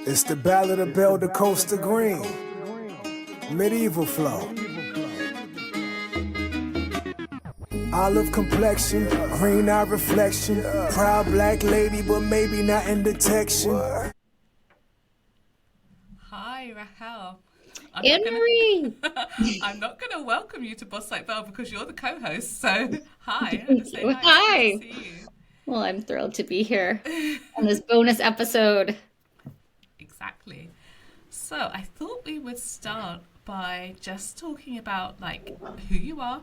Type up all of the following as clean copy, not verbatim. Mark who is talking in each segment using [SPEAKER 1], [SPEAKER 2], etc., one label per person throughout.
[SPEAKER 1] It's the Ballad of Belle de Costa Green, medieval flow. Olive complexion, green eye reflection, proud black lady, but maybe not in detection.
[SPEAKER 2] Hi, Rachael.
[SPEAKER 3] Anne-Marie.
[SPEAKER 2] I'm not gonna welcome you to Boss Like Belle because you're the co-host. So, hi. I'm gonna say hi.
[SPEAKER 3] Hi.
[SPEAKER 2] It's good to see you.
[SPEAKER 3] Well, I'm thrilled to be here on this bonus episode.
[SPEAKER 2] Exactly. So, I thought we would start by just talking about like who you are,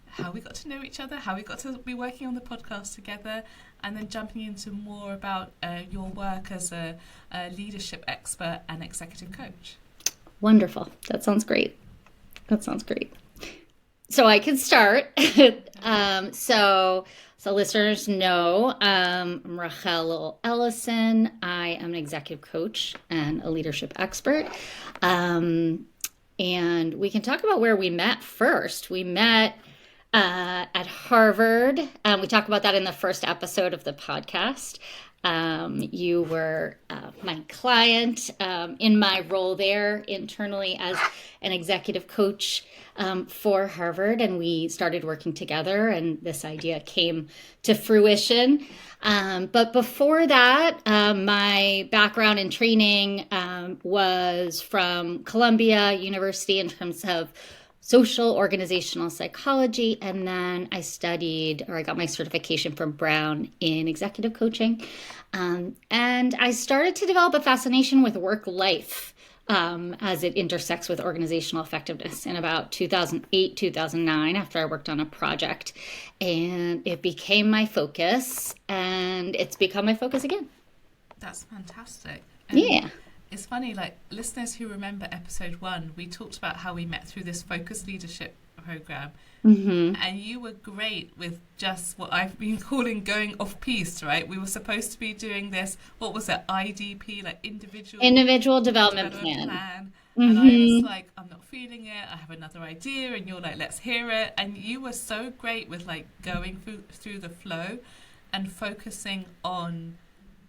[SPEAKER 2] how we got to know each other, how we got to be working on the podcast together, and then jumping into more about your work as a leadership expert and executive coach.
[SPEAKER 3] Wonderful. That sounds great. So I can start. So listeners know I'm Rachael Ellison. I am an executive coach and a leadership expert. And we can talk about where we met first. We met at Harvard. We talk about that in the first episode of the podcast. You were my client in my role there internally as an executive coach for Harvard, and we started working together, and this idea came to fruition. But before that, my background and training was from Columbia University in terms of social organizational psychology, and then I got my certification from Brown in executive coaching. And I started to develop a fascination with work life as it intersects with organizational effectiveness in about 2008, 2009, after I worked on a project. And it became my focus, and it's become my focus again.
[SPEAKER 2] That's fantastic. And
[SPEAKER 3] yeah.
[SPEAKER 2] It's funny, like listeners who remember episode 1, we talked about how we met through this focused leadership program.
[SPEAKER 3] Mm-hmm.
[SPEAKER 2] And you were great with just what I've been calling going off piste, right? We were supposed to be doing this, what was it, IDP, like individual
[SPEAKER 3] development plan.
[SPEAKER 2] Mm-hmm. And I was like, I'm not feeling it, I have another idea, and you're like, let's hear it. And you were so great with like going through the flow and focusing on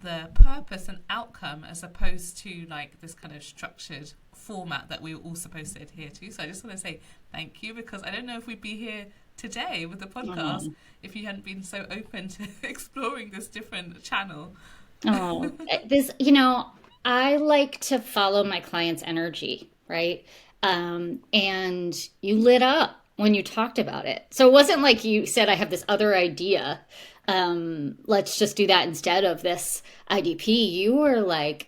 [SPEAKER 2] the purpose and outcome as opposed to like this kind of structured format that we were all supposed to adhere to. So I just want to say thank you, because I don't know if we'd be here today with the podcast if you hadn't been so open to exploring this different channel.
[SPEAKER 3] I like to follow my client's energy, right? And you lit up when you talked about it. So it wasn't like you said, I have this other idea. Let's just do that instead of this IDP. You were like,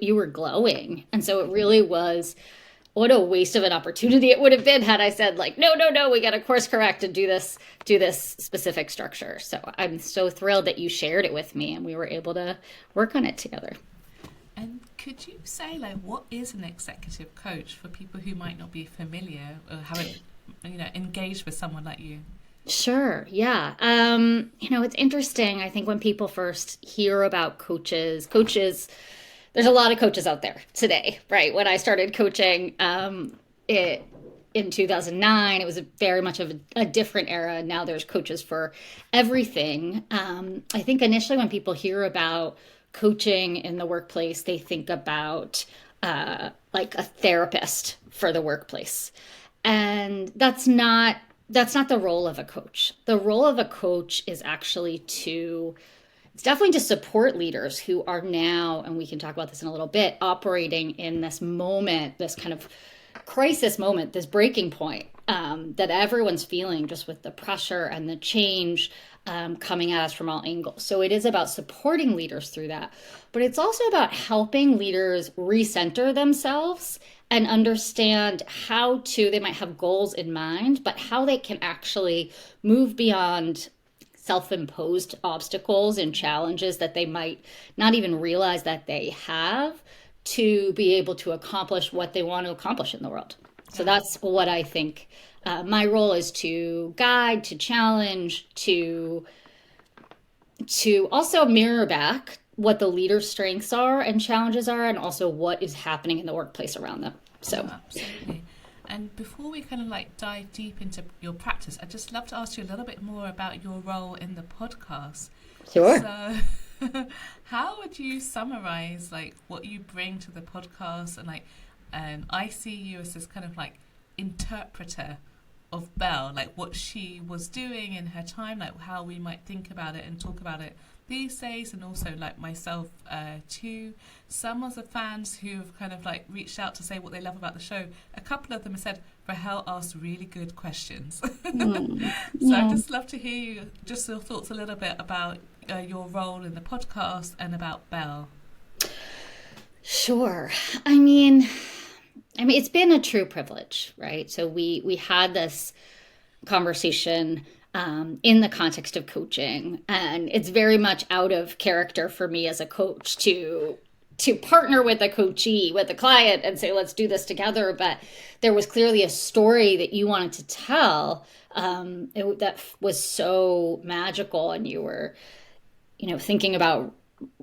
[SPEAKER 3] you were glowing. And so it really was, what a waste of an opportunity it would have been had I said like, no, we got to course correct and do this specific structure. So I'm so thrilled that you shared it with me and we were able to work on it together.
[SPEAKER 2] And could you say like, what is an executive coach for people who might not be familiar or haven't, engaged with someone like you?
[SPEAKER 3] Sure. Yeah. It's interesting. I think when people first hear about coaches, there's a lot of coaches out there today, right? When I started coaching in 2009, it was very much of a different era. Now there's coaches for everything. I think initially when people hear about coaching in the workplace, they think about like a therapist for the workplace. And that's not the role of a coach. The role of a coach is actually it's definitely to support leaders who are now, and we can talk about this in a little bit, operating in this moment, this kind of crisis moment, this breaking point that everyone's feeling just with the pressure and the change coming at us from all angles. So it is about supporting leaders through that, but it's also about helping leaders recenter themselves and understand they might have goals in mind, but how they can actually move beyond self-imposed obstacles and challenges that they might not even realize that they have to be able to accomplish what they want to accomplish in the world. So that's what I think my role is, to guide, to challenge, to also mirror back what the leader's strengths are and challenges are, and also what is happening in the workplace around them. So
[SPEAKER 2] absolutely. And before we kind of like dive deep into your practice, I'd just love to ask you a little bit more about your role in the podcast.
[SPEAKER 3] Sure.
[SPEAKER 2] So How would you summarize like what you bring to the podcast? And like, I see you as this kind of like interpreter of Belle, like what she was doing in her time, like how we might think about it and talk about it these days, and also like myself too. Some of the fans who have kind of like reached out to say what they love about the show, a couple of them have said Rachael asked really good questions. So I'd just love to hear you, just your thoughts a little bit about your role in the podcast and about Belle.
[SPEAKER 3] Sure. I mean, it's been a true privilege, right? So we had this conversation in the context of coaching, and it's very much out of character for me as a coach to partner with a coachee, with a client, and say, let's do this together. But there was clearly a story that you wanted to tell that was so magical, and you were, thinking about,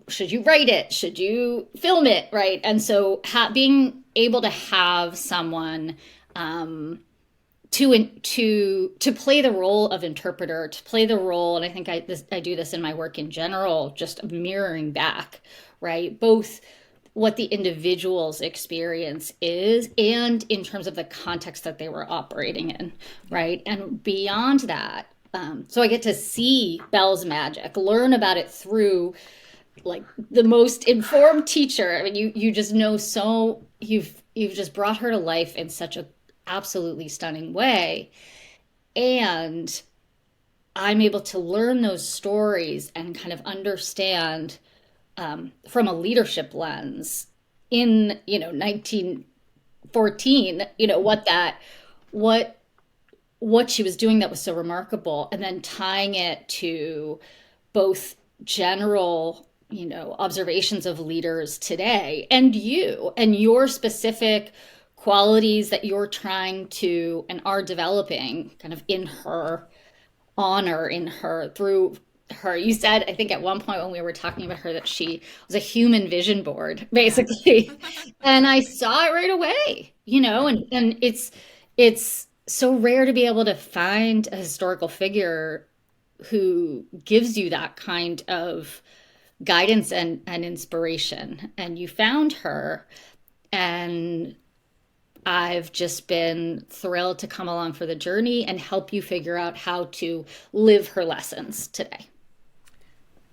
[SPEAKER 3] should you write it? Should you film it? Right. And so being able to have someone to play the role of interpreter, to play the role, and I think I do this in my work in general, just mirroring back, right? Both what the individual's experience is and in terms of the context that they were operating in, right? And beyond that, so I get to see Belle's magic, learn about it through like the most informed teacher. I mean, you just know, so you've just brought her to life in such a absolutely stunning way. And I'm able to learn those stories and kind of understand from a leadership lens in 1914, what she was doing that was so remarkable, and then tying it to both general observations of leaders today, and you and your specific qualities that you're trying to and are developing kind of in her honor, in her, through her. You said, I think at one point when we were talking about her, that she was a human vision board, basically. And I saw it right away, and it's so rare to be able to find a historical figure who gives you that kind of guidance and inspiration. And you found her, and I've just been thrilled to come along for the journey and help you figure out how to live her lessons today.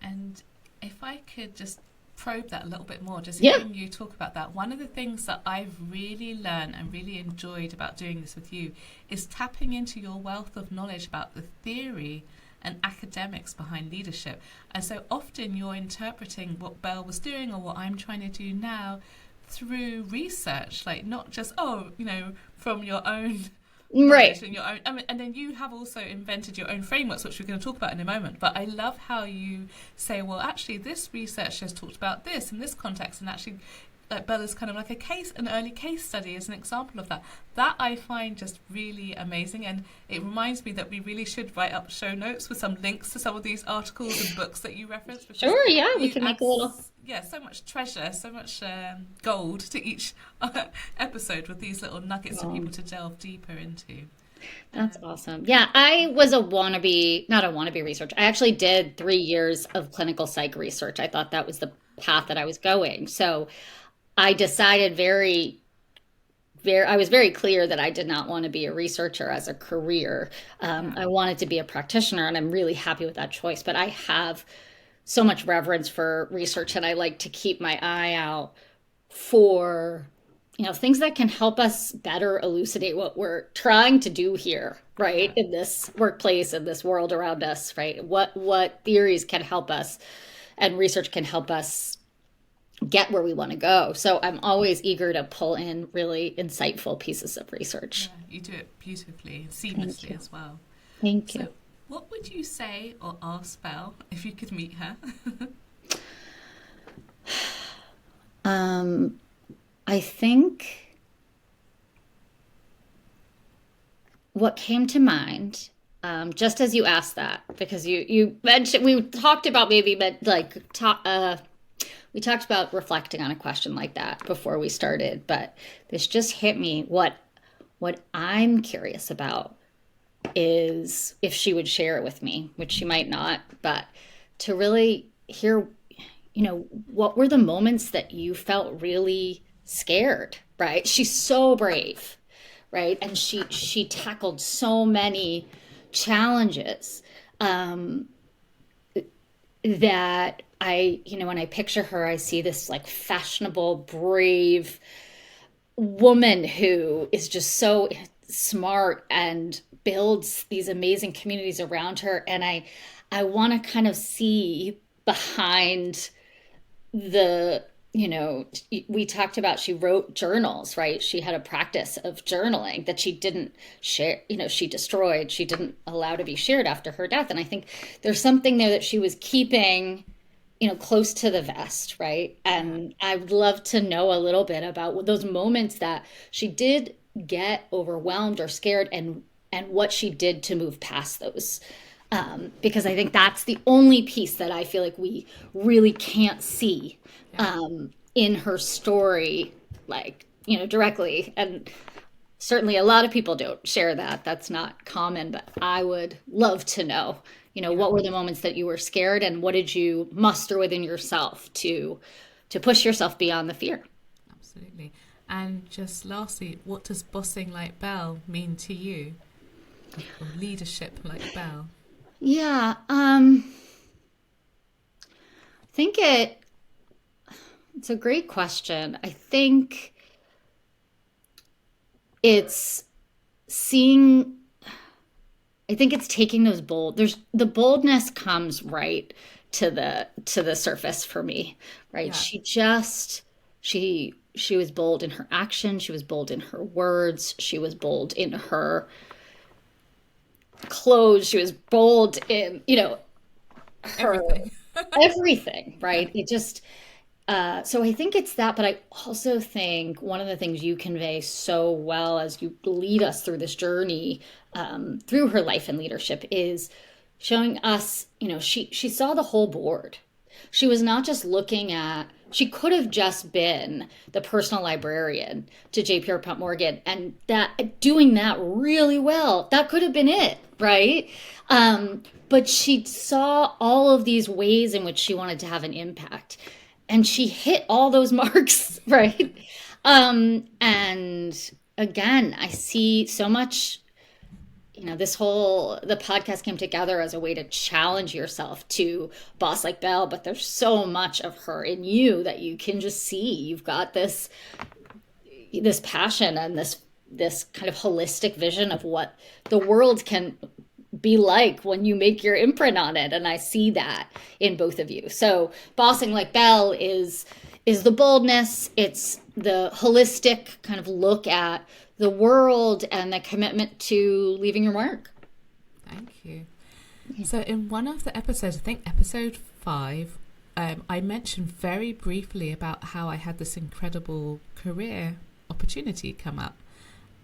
[SPEAKER 2] And if I could just probe that a little bit more, just hearing you talk about that, one of the things that I've really learned and really enjoyed about doing this with you is tapping into your wealth of knowledge about the theory and academics behind leadership. And so often you're interpreting what Belle was doing or what I'm trying to do now through research, like not just from your own
[SPEAKER 3] right
[SPEAKER 2] and your own, and then you have also invented your own frameworks, which we're going to talk about in a moment. But I love how you say, well, actually this research has talked about this in this context, and actually like Bella's kind of like an early case study as an example of that. That I find just really amazing, and it reminds me that we really should write up show notes with some links to some of these articles and books that you reference.
[SPEAKER 3] Sure, yeah, we can make a little.
[SPEAKER 2] Yeah, so much treasure, so much gold to each episode with these little nuggets for people to delve deeper into.
[SPEAKER 3] That's awesome. Yeah, I was not a wannabe researcher. I actually did 3 years of clinical psych research. I thought that was the path that I was going. So I decided I was very clear that I did not want to be a researcher as a career. I wanted to be a practitioner, and I'm really happy with that choice. But I have so much reverence for research, and I like to keep my eye out for things that can help us better elucidate what we're trying to do here, right? In this workplace, in this world around us, right? What theories can help us, and research can help us get where we want to go. So I'm always eager to pull in really insightful pieces of research.
[SPEAKER 2] Yeah, you do it beautifully, seamlessly as well.
[SPEAKER 3] Thank you.
[SPEAKER 2] So what would you say or ask Belle if you could meet her?
[SPEAKER 3] I think what came to mind, just as you asked that, because you mentioned, we talked about we talked about reflecting on a question like that before we started, but this just hit me. What I'm curious about is if she would share it with me, which she might not, but to really hear what were the moments that you felt really scared, right? She's so brave, right? And she tackled so many challenges, um, that when I picture her, I see this like fashionable, brave woman who is just so smart and builds these amazing communities around her. And I want to kind of see behind the, we talked about, she wrote journals, right? She had a practice of journaling that she didn't share, she destroyed, she didn't allow to be shared after her death. And I think there's something there that she was keeping, close to the vest, right? And I would love to know a little bit about those moments that she did get overwhelmed or scared, and what she did to move past those. Because I think that's the only piece that I feel like we really can't see in her story, like, directly. And certainly a lot of people don't share that. That's not common, but I would love to know, what were the moments that you were scared, and what did you muster within yourself to push yourself beyond the fear?
[SPEAKER 2] Absolutely. And just lastly, what does bossing like Belle mean to you? Or leadership like Belle?
[SPEAKER 3] Yeah, I think it's a great question. I think it's seeing, I think it's taking those the boldness comes right to the surface for me, right? Yeah. She was bold in her action, she was bold in her words, she was bold in her clothes, she was bold in, her everything, right? It just so I think it's that, but I also think one of the things you convey so well as you lead us through this journey, through her life and leadership, is showing us, she saw the whole board. She was not just looking at, she could have just been the personal librarian to J. Pierpont Morgan, and that doing that really well, that could have been it, right? But she saw all of these ways in which she wanted to have an impact, and she hit all those marks, right? And again, I see so much, the podcast came together as a way to challenge yourself to boss like Belle, but there's so much of her in you that you can just see. You've got this passion and this kind of holistic vision of what the world can be like when you make your imprint on it. And I see that in both of you. So bossing like Belle is the boldness. It's the holistic kind of look at the world and the commitment to leaving your mark.
[SPEAKER 2] Thank you. So in one of the episodes, I think episode 5, I mentioned very briefly about how I had this incredible career opportunity come up,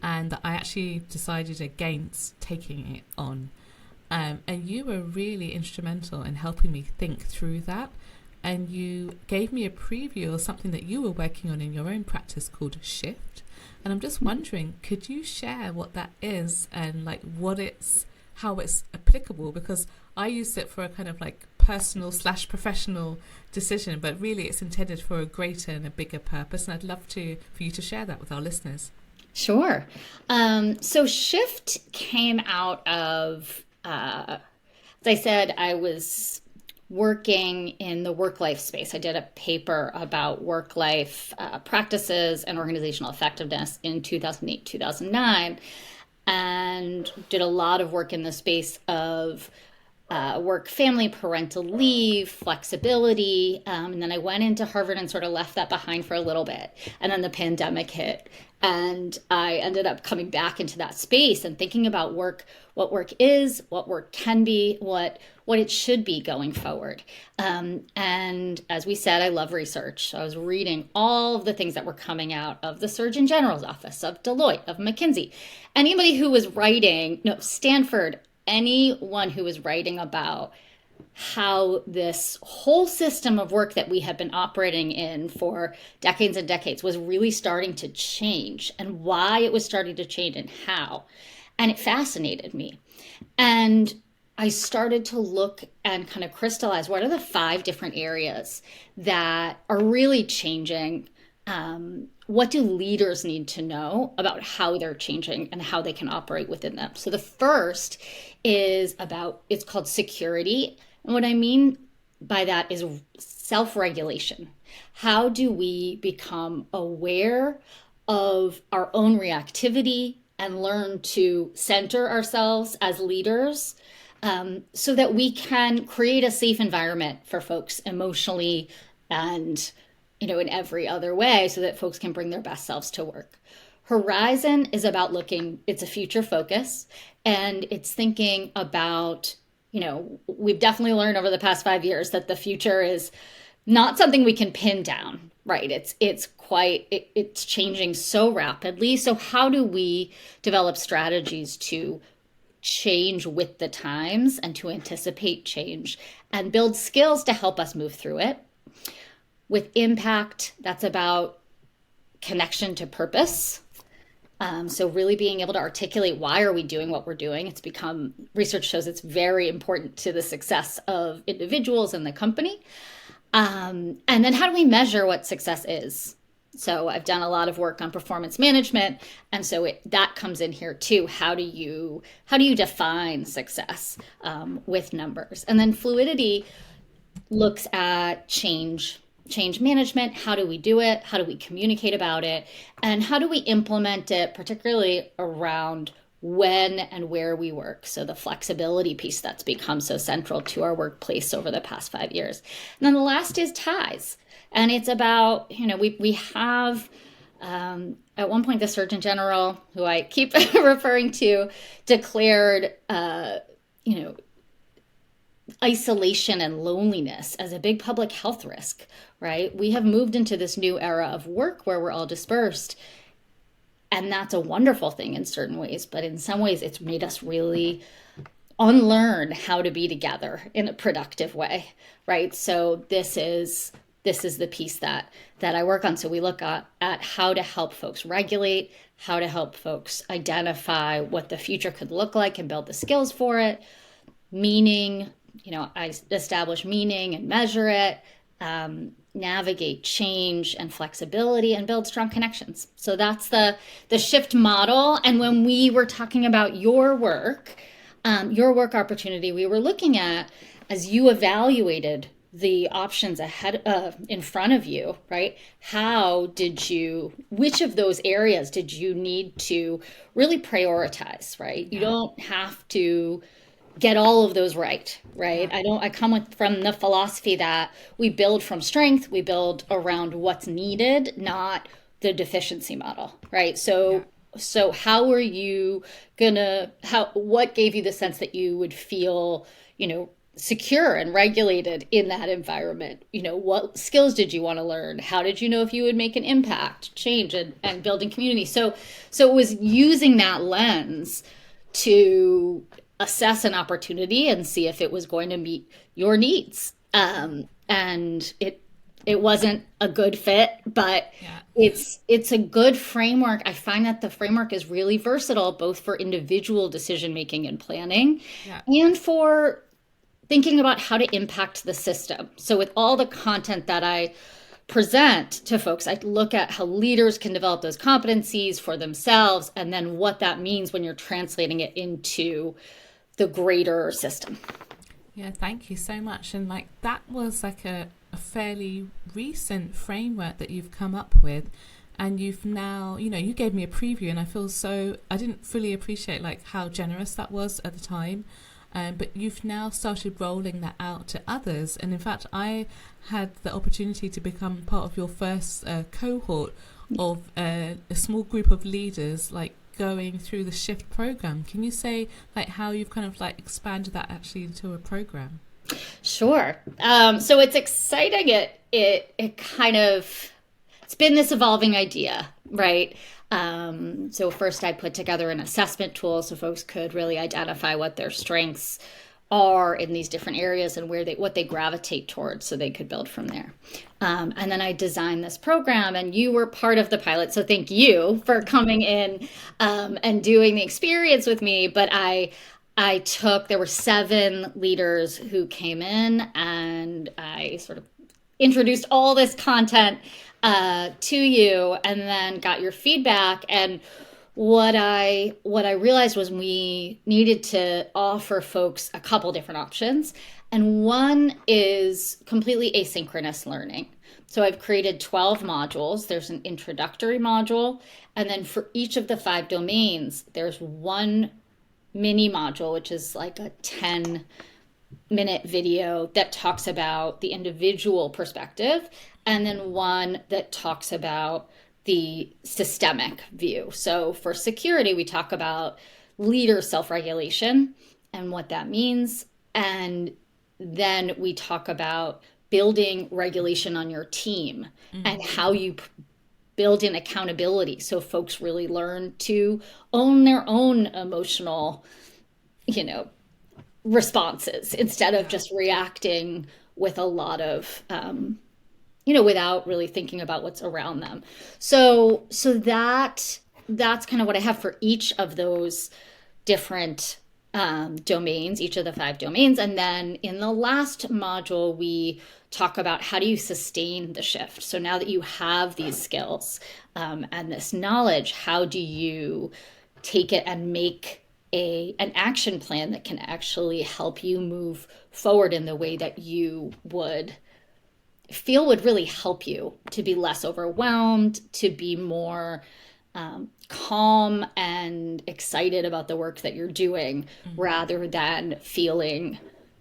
[SPEAKER 2] and that I actually decided against taking it on. And you were really instrumental in helping me think through that. And you gave me a preview of something that you were working on in your own practice called Shift. And I'm just wondering, could you share what that is and like how it's applicable? Because I used it for a kind of like personal / professional decision, but really it's intended for a greater and a bigger purpose. And I'd love for you to share that with our listeners.
[SPEAKER 3] Sure. So Shift came out of, as I said, I was working in the work-life space. I did a paper about work-life practices and organizational effectiveness in 2008, 2009, and did a lot of work in the space of work, family, parental leave, flexibility. And then I went into Harvard and sort of left that behind for a little bit. And then the pandemic hit. And I ended up coming back into that space and thinking about work, what work is, what work can be, what it should be going forward. And as we said, I love research. So I was reading all of the things that were coming out of the Surgeon General's office, of Deloitte, of McKinsey. Anybody who was writing, Stanford, anyone who was writing about how this whole system of work that we had been operating in for decades and decades was really starting to change, and why it was starting to change and how. And it fascinated me. And I started to look and kind of crystallize what are the 5 different areas that are really changing. What do leaders need to know about how they're changing and how they can operate within them? So the first is about, it's called security. And what I mean by that is self-regulation. How do we become aware of our own reactivity and learn to center ourselves as leaders, so that we can create a safe environment for folks emotionally and, in every other way, so that folks can bring their best selves to work. Horizon is about it's a future focus, and it's thinking about, we've definitely learned over the past 5 years that the future is not something we can pin down, right? It's changing so rapidly. So how do we develop strategies to change with the times and to anticipate change and build skills to help us move through it? With impact, that's about connection to purpose. So really being able to articulate, why are we doing what we're doing? Research shows it's very important to the success of individuals and the company. And then how do we measure what success is? So I've done a lot of work on performance management, and so that comes in here too. How do you define success with numbers? And then fluidity looks at change management. How do we do it? How do we communicate about it? And how do we implement it, particularly around when and where we work? So the flexibility piece that's become so central to our workplace over the past 5 years. And then the last is ties. And it's about, we have, at one point, the Surgeon General, who I keep referring to, declared, isolation and loneliness as a big public health risk, right? We have moved into this new era of work where we're all dispersed. And that's a wonderful thing in certain ways, but in some ways it's made us really unlearn how to be together in a productive way, right? So this is the piece that I work on. So we look at how to help folks regulate, how to help folks identify what the future could look like and build the skills for it. Meaning, I establish meaning and measure it, navigate change and flexibility, and build strong connections. So that's the shift model. And when we were talking about your work opportunity, we were looking at, as you evaluated the options in front of you, right? Which of those areas did you need to really prioritize, right? You don't have to get all of those right? I come from the philosophy that we build from strength, we build around what's needed, not the deficiency model, right? So how are you what gave you the sense that you would feel, secure and regulated in that environment? What skills did you want to learn? How did you know if you would make an impact, change, and building community? So it was using that lens to assess an opportunity and see if it was going to meet your needs. And it wasn't a good fit, but it's a good framework. I find that the framework is really versatile, both for individual decision making and planning, and for thinking about how to impact the system. So with all the content that I present to folks, I look at how leaders can develop those competencies for themselves, and then what that means when you're translating it into the greater system.
[SPEAKER 2] Yeah, thank you so much. And that was a fairly recent framework that you've come up with, and you've now, you gave me a preview, and I didn't fully appreciate how generous that was at the time. But you've now started rolling that out to others. And in fact, I had the opportunity to become part of your first cohort of a small group of leaders, going through the SHIFT program. Can you say how you've kind of expanded that actually into a program?
[SPEAKER 3] Sure. So it's exciting. It's been this evolving idea, right? So first I put together an assessment tool so folks could really identify what their strengths are in these different areas and what they gravitate towards, so they could build from there. And then I designed this program, and you were part of the pilot. So thank you for coming in and doing the experience with me. But I there were 7 leaders who came in, and I sort of introduced all this content to you, and then got your feedback. And what I realized was we needed to offer folks a couple different options. And one is completely asynchronous learning. So I've created 12 modules. There's an introductory module, and then for each of the 5 domains, there's one mini module, which is like a 10-minute video that talks about the individual perspective, and then one that talks about the systemic view. So for security, we talk about leader self-regulation and what that means. And then we talk about building regulation on your team and how you build in accountability, so folks really learn to own their own emotional, responses instead of just reacting with a lot of, without really thinking about what's around them. So that's kind of what I have for each of those different domains, each of the 5 domains. And then in the last module, we talk about how do you sustain the shift. So now that you have these skills and this knowledge, how do you take it and make an action plan that can actually help you move forward in the way that you would feel would really help you to be less overwhelmed, to be more calm and excited about the work that you're doing, rather than feeling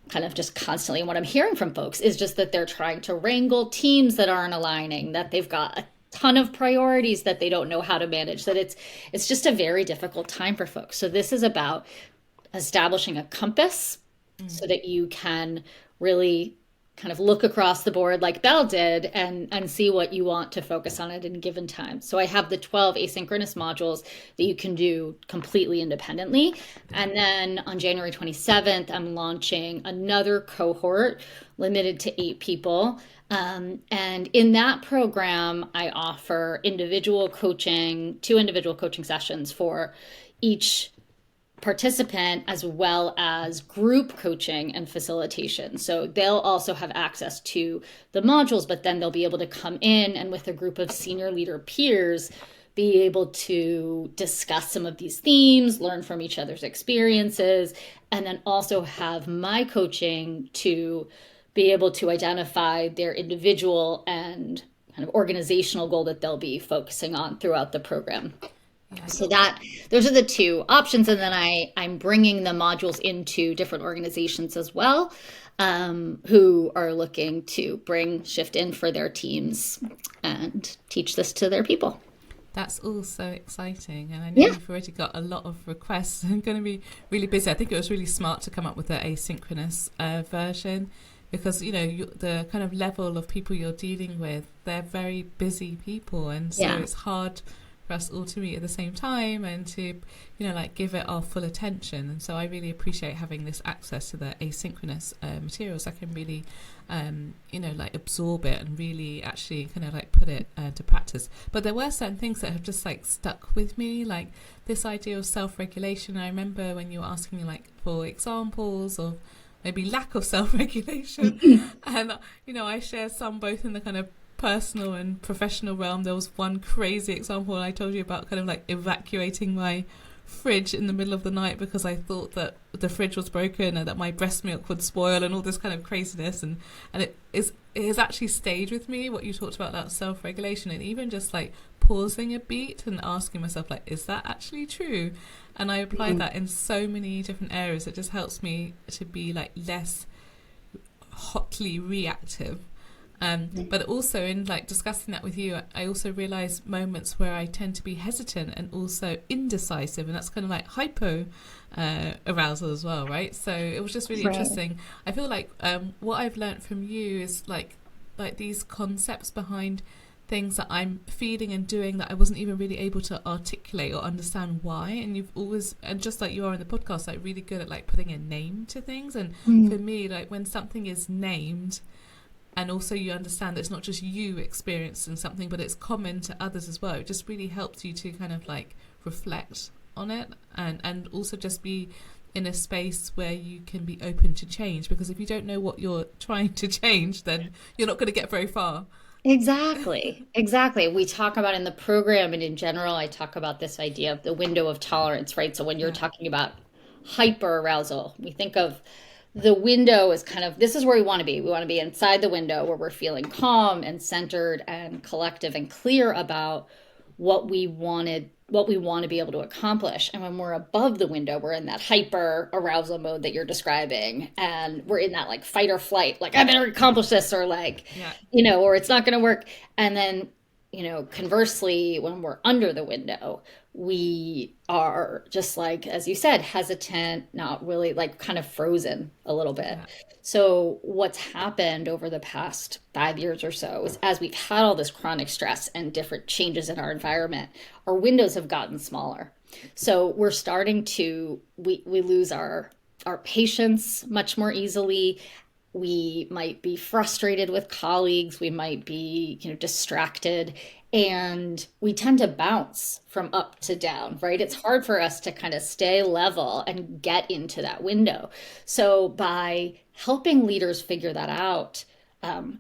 [SPEAKER 3] kind of just constantly. And what I'm hearing from folks is just that they're trying to wrangle teams that aren't aligning, that they've got a ton of priorities that they don't know how to manage, that it's just a very difficult time for folks. So this is about establishing a compass so that you can really kind of look across the board like Belle did and see what you want to focus on at any given time. So I have the 12 asynchronous modules that you can do completely independently. And then on January 27th, I'm launching another cohort limited to 8 people. And in that program, I offer 2 individual coaching sessions for each participant, as well as group coaching and facilitation. So they'll also have access to the modules, but then they'll be able to come in and with a group of senior leader peers, be able to discuss some of these themes, learn from each other's experiences, and then also have my coaching to be able to identify their individual and kind of organizational goal that they'll be focusing on throughout the program. So those are the 2 options. And then I'm bringing the modules into different organizations as well, who are looking to bring shift in for their teams and teach this to their people.
[SPEAKER 2] That's all so exciting. And I know you've already got a lot of requests and going to be really busy. I think it was really smart to come up with the asynchronous version, because, the kind of level of people you're dealing with, they're very busy people. And so it's hard for us all to meet at the same time and to, give it our full attention. And so I really appreciate having this access to the asynchronous materials. I can really, absorb it and really actually kind of put it to practice. But there were certain things that have just stuck with me, like this idea of self-regulation. I remember when you were asking me for examples of maybe lack of self-regulation, and I share some both in the kind of personal and professional realm. There was one crazy example I told you about, kind of evacuating my fridge in the middle of the night because I thought that the fridge was broken and that my breast milk would spoil and all this kind of craziness, and it has actually stayed with me, what you talked about, that self-regulation, and even just pausing a beat and asking myself is that actually true? And I apply that in so many different areas. It just helps me to be less hotly reactive. But also in discussing that with you, I also realize moments where I tend to be hesitant and also indecisive, and that's kind of hypo arousal as well, right? So it was just really interesting. I feel what I've learned from you is these concepts behind things that I'm feeling and doing that I wasn't even really able to articulate or understand why. And you've always, and just like you are in the podcast, really good at putting a name to things. And for me, when something is named, and also you understand that it's not just you experiencing something, but it's common to others as well, it just really helps you to kind of reflect on it, and also just be in a space where you can be open to change, because if you don't know what you're trying to change, then you're not going to get very far.
[SPEAKER 3] Exactly. Exactly. We talk about in the program and in general, I talk about this idea of the window of tolerance, right? So when you're
[SPEAKER 2] Yeah.
[SPEAKER 3] talking about hyper arousal, we think of the window as kind of this is where we want to be. We want to be inside the window where we're feeling calm and centered and collective and clear about what we want to be able to accomplish. And when we're above the window, we're in that hyper arousal mode that you're describing. And we're in that like fight or flight, like I better accomplish this, or like,
[SPEAKER 2] Yeah.
[SPEAKER 3] or it's not going to work. And then, conversely, when we're under the window, we are just like, as you said, hesitant, not really, like kind of frozen a little bit.
[SPEAKER 2] Yeah.
[SPEAKER 3] So what's happened over the past 5 years or so is as we've had all this chronic stress and different changes in our environment, our windows have gotten smaller. So we're starting to, we lose our patience much more easily. We might be frustrated with colleagues. We might be, distracted, and we tend to bounce from up to down, right? It's hard for us to kind of stay level and get into that window. So by helping leaders figure that out,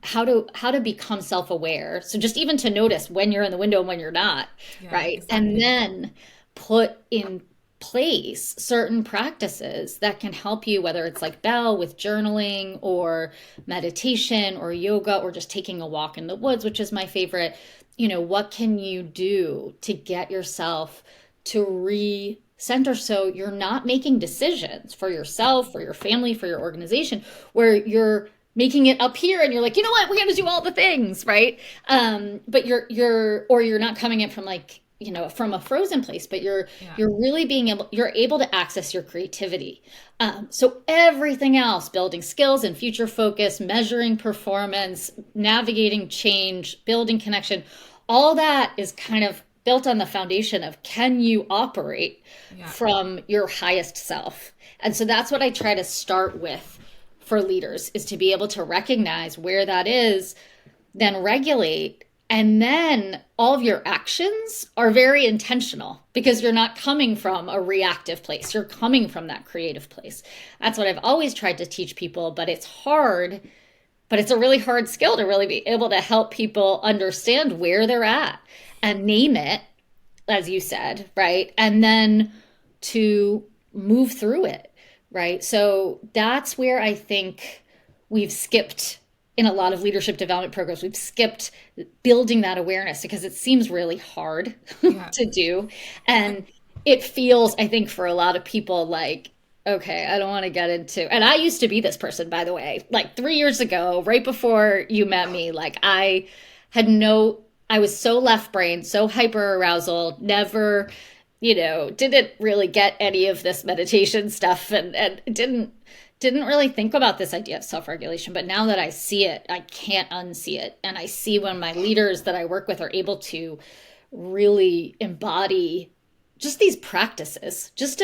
[SPEAKER 3] how to become self-aware. So just even to notice when you're in the window and when you're not,
[SPEAKER 2] Yeah,
[SPEAKER 3] right?
[SPEAKER 2] exactly.
[SPEAKER 3] And then put in place certain practices that can help you, whether it's like Bell with journaling or meditation or yoga or just taking a walk in the woods, which is my favorite. What can you do to get yourself to recenter so you're not making decisions for yourself, for your family, for your organization, where you're making it up here and you're like, you know what, we got to do all the things, right? But you're not coming in from like, from a frozen place, but you're really you're able to access your creativity. So everything else, building skills and future focus, measuring performance, navigating change, building connection, all that is kind of built on the foundation of can you operate from your highest self? And so that's what I try to start with for leaders, is to be able to recognize where that is, then regulate. And then all of your actions are very intentional because you're not coming from a reactive place. You're coming from that creative place. That's what I've always tried to teach people, but it's hard. But it's a really hard skill to really be able to help people understand where they're at and name it, as you said, right? And then to move through it, right? So that's where I think we've skipped in a lot of leadership development programs. We've skipped building that awareness because it seems really hard to do. And it feels, I think, for a lot of people like, okay, I don't want to get into, and I used to be this person, by the way, like 3 years ago, right before you met me, like I was so left brain, so hyper arousal, never, didn't really get any of this meditation stuff and didn't really think about this idea of self-regulation. But now that I see it, I can't unsee it. And I see when my leaders that I work with are able to really embody just these practices, just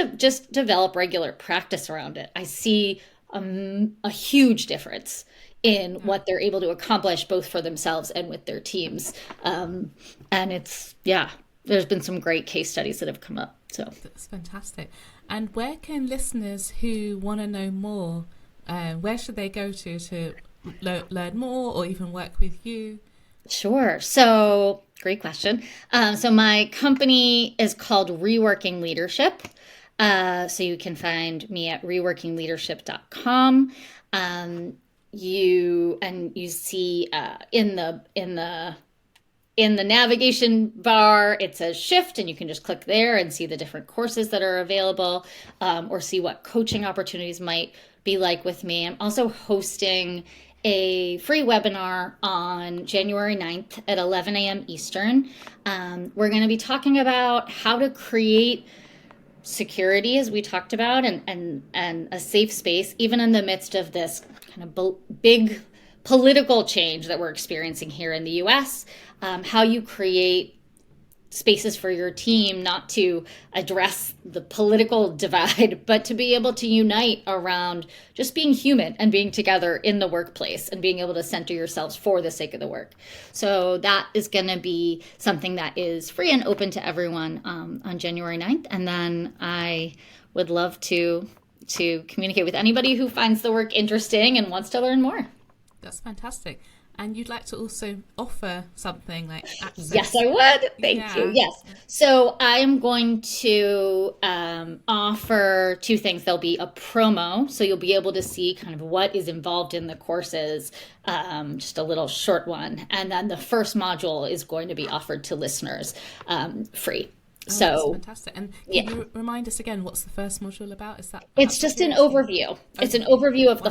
[SPEAKER 3] develop regular practice around it. I see a huge difference in what they're able to accomplish both for themselves and with their teams. And there's been some great case studies that have come up. So
[SPEAKER 2] that's fantastic. And where can listeners who want to know more, where should they go to learn more or even work with you?
[SPEAKER 3] Sure. So great question. So my company is called Reworking Leadership. So you can find me at reworkingleadership.com. You see in the navigation bar, it says shift, and you can just click there and see the different courses that are available, or see what coaching opportunities might be like with me. I'm also hosting a free webinar on January 9th at 11 a.m. Eastern. We're going to be talking about how to create security, as we talked about, and a safe space, even in the midst of this kind of big political change that we're experiencing here in the U.S., how you create spaces for your team, not to address the political divide, but to be able to unite around just being human and being together in the workplace and being able to center yourselves for the sake of the work. So that is going to be something that is free and open to everyone on January 9th. And then I would love to to communicate with anybody who finds the work interesting and wants to learn more.
[SPEAKER 2] That's fantastic. And you'd like to also offer something like access?
[SPEAKER 3] Yes, I would. Thank you. Yes. So I am going to offer two things. There'll be a promo, so you'll be able to see kind of what is involved in the courses, just a little short one. And then the first module is going to be offered to listeners free.
[SPEAKER 2] Oh,
[SPEAKER 3] so
[SPEAKER 2] that's fantastic. And can you remind us again, what's the first module about? Is that
[SPEAKER 3] it's just an overview. Okay. It's an overview of the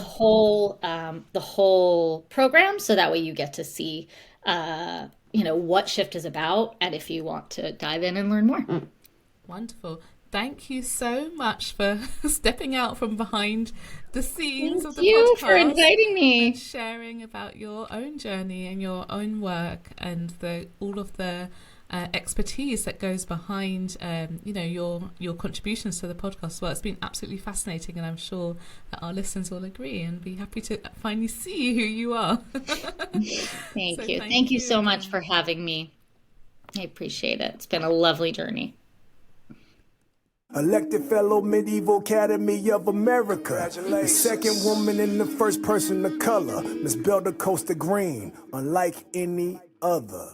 [SPEAKER 3] whole program, so that way you get to see what Shift is about, and if you want to dive in and learn more.
[SPEAKER 2] Wonderful. Thank you so much for stepping out from behind the scenes of the podcast.
[SPEAKER 3] Thank you for inviting me.
[SPEAKER 2] And sharing about your own journey and your own work and all of the expertise that goes behind your contributions to the podcast. Well, it's been absolutely fascinating, and I'm sure that our listeners will agree and be happy to finally see who you are.
[SPEAKER 3] Thank you. Thank you so much for having me. I appreciate it. It's been a lovely journey.
[SPEAKER 1] Elected fellow Medieval Academy of America. The second woman and the first person of color. Miss Belda Costa Green, unlike any other.